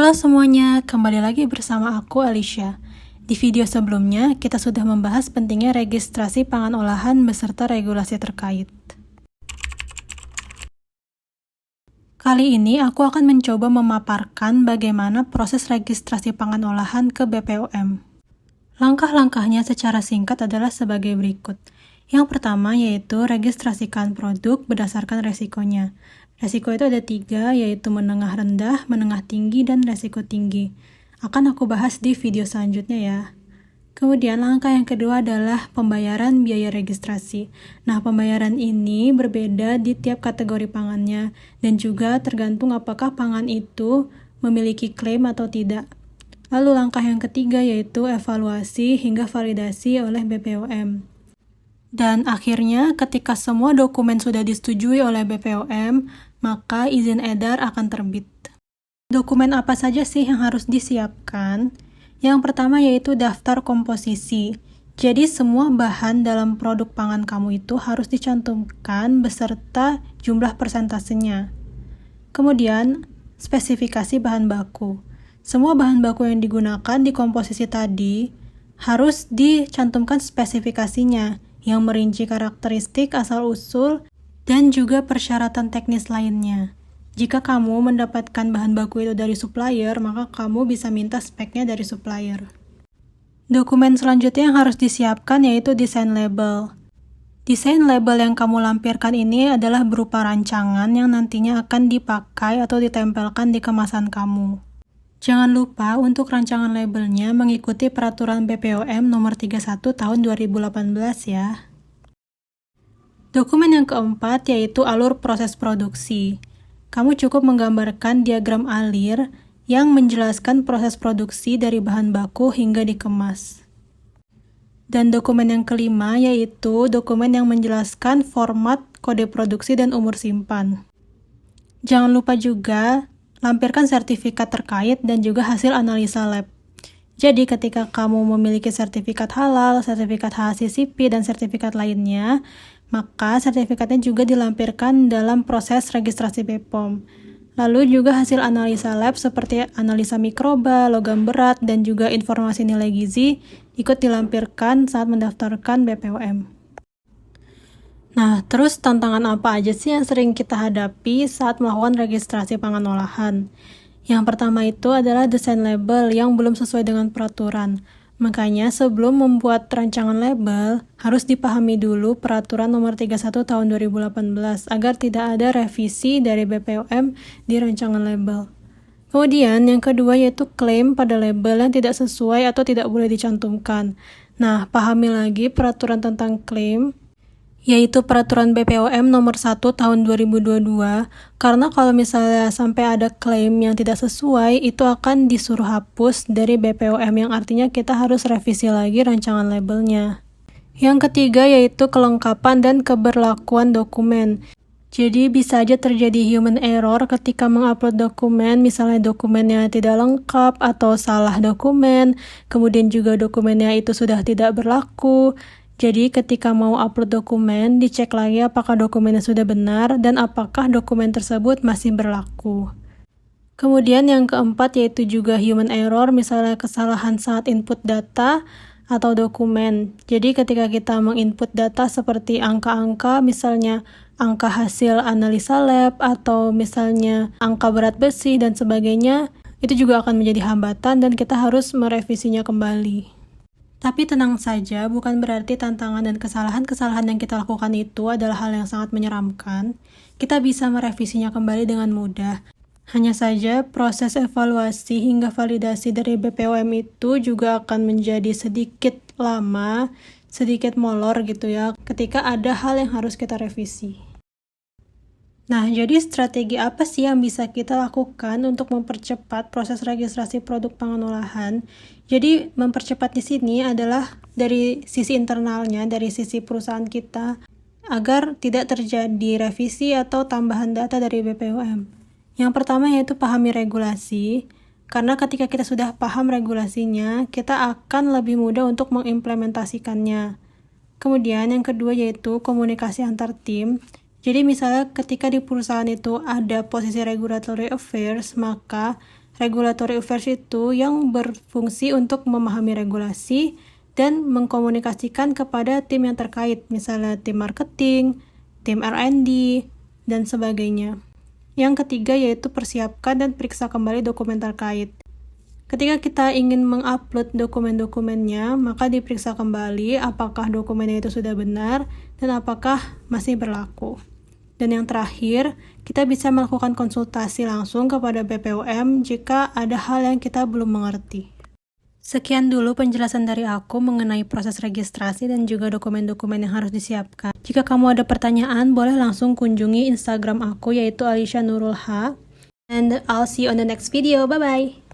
Halo semuanya, kembali lagi bersama aku Alicia. Di video sebelumnya, kita sudah membahas pentingnya registrasi pangan olahan beserta regulasi terkait. Kali ini aku akan mencoba memaparkan bagaimana proses registrasi pangan olahan ke BPOM. Langkah-langkahnya secara singkat adalah sebagai berikut. Yang pertama yaitu registrasikan produk berdasarkan resikonya. Resiko itu ada 3, yaitu menengah rendah, menengah tinggi, dan resiko tinggi. Akan aku bahas di video selanjutnya ya. Kemudian langkah yang kedua adalah pembayaran biaya registrasi. Nah, pembayaran ini berbeda di tiap kategori pangannya, dan juga tergantung apakah pangan itu memiliki klaim atau tidak. Lalu langkah yang ketiga yaitu evaluasi hingga validasi oleh BPOM. Dan akhirnya ketika semua dokumen sudah disetujui oleh BPOM, maka izin edar akan terbit. Dokumen apa saja sih yang harus disiapkan? Yang pertama yaitu daftar komposisi. Jadi semua bahan dalam produk pangan kamu itu harus dicantumkan beserta jumlah persentasenya. Kemudian, spesifikasi bahan baku. Semua bahan baku yang digunakan di komposisi tadi harus dicantumkan spesifikasinya yang merinci karakteristik asal-usul dan juga persyaratan teknis lainnya. Jika kamu mendapatkan bahan baku itu dari supplier, maka kamu bisa minta speknya dari supplier. Dokumen selanjutnya yang harus disiapkan yaitu desain label. Desain label yang kamu lampirkan ini adalah berupa rancangan yang nantinya akan dipakai atau ditempelkan di kemasan kamu. Jangan lupa untuk rancangan labelnya mengikuti peraturan BPOM nomor 31 tahun 2018 ya. Dokumen yang keempat yaitu alur proses produksi. Kamu cukup menggambarkan diagram alir yang menjelaskan proses produksi dari bahan baku hingga dikemas. Dan dokumen yang kelima yaitu dokumen yang menjelaskan format, kode produksi, dan umur simpan. Jangan lupa juga lampirkan sertifikat terkait dan juga hasil analisa lab. Jadi ketika kamu memiliki sertifikat halal, sertifikat HACCP, dan sertifikat lainnya, maka sertifikatnya juga dilampirkan dalam proses registrasi BPOM. Lalu juga hasil analisa lab seperti analisa mikroba, logam berat, dan juga informasi nilai gizi ikut dilampirkan saat mendaftarkan BPOM. Nah, terus tantangan apa aja sih yang sering kita hadapi saat melakukan registrasi pangan olahan? Yang pertama itu adalah desain label yang belum sesuai dengan peraturan. Makanya sebelum membuat rancangan label, harus dipahami dulu peraturan nomor 31 tahun 2018 agar tidak ada revisi dari BPOM di rancangan label. Kemudian yang kedua yaitu klaim pada label yang tidak sesuai atau tidak boleh dicantumkan. Nah, pahami lagi peraturan tentang klaim, yaitu peraturan BPOM nomor 1 tahun 2022, karena kalau misalnya sampai ada klaim yang tidak sesuai, itu akan disuruh hapus dari BPOM, yang artinya kita harus revisi lagi rancangan labelnya. Yang ketiga yaitu kelengkapan dan keberlakuan dokumen. Jadi bisa aja terjadi human error ketika mengupload dokumen, misalnya dokumennya tidak lengkap atau salah dokumen, kemudian juga dokumennya itu sudah tidak berlaku. Jadi ketika mau upload dokumen, dicek lagi apakah dokumennya sudah benar dan apakah dokumen tersebut masih berlaku. Kemudian yang keempat yaitu juga human error, misalnya kesalahan saat input data atau dokumen. Jadi ketika kita menginput data seperti angka-angka, misalnya angka hasil analisa lab atau misalnya angka berat besi dan sebagainya, itu juga akan menjadi hambatan dan kita harus merevisinya kembali. Tapi tenang saja, bukan berarti tantangan dan kesalahan-kesalahan yang kita lakukan itu adalah hal yang sangat menyeramkan. Kita bisa merevisinya kembali dengan mudah. Hanya saja, proses evaluasi hingga validasi dari BPOM itu juga akan menjadi sedikit lama, sedikit molor gitu ya, ketika ada hal yang harus kita revisi. Nah, jadi strategi apa sih yang bisa kita lakukan untuk mempercepat proses registrasi produk pangan olahan? Jadi, mempercepat di sini adalah dari sisi internalnya, dari sisi perusahaan kita, agar tidak terjadi revisi atau tambahan data dari BPOM. Yang pertama yaitu pahami regulasi, karena ketika kita sudah paham regulasinya, kita akan lebih mudah untuk mengimplementasikannya. Kemudian yang kedua yaitu komunikasi antar tim. Jadi misalnya ketika di perusahaan itu ada posisi regulatory affairs, maka Regulatory Affairs itu yang berfungsi untuk memahami regulasi dan mengkomunikasikan kepada tim yang terkait, misalnya tim marketing, tim R&D, dan sebagainya. Yang ketiga yaitu persiapkan dan periksa kembali dokumen terkait. Ketika kita ingin mengupload dokumen-dokumennya, maka diperiksa kembali apakah dokumennya itu sudah benar dan apakah masih berlaku. Dan yang terakhir, kita bisa melakukan konsultasi langsung kepada BPOM jika ada hal yang kita belum mengerti. Sekian dulu penjelasan dari aku mengenai proses registrasi dan juga dokumen-dokumen yang harus disiapkan. Jika kamu ada pertanyaan, boleh langsung kunjungi Instagram aku yaitu Alisha Nurul H. And I'll see you on the next video. Bye-bye!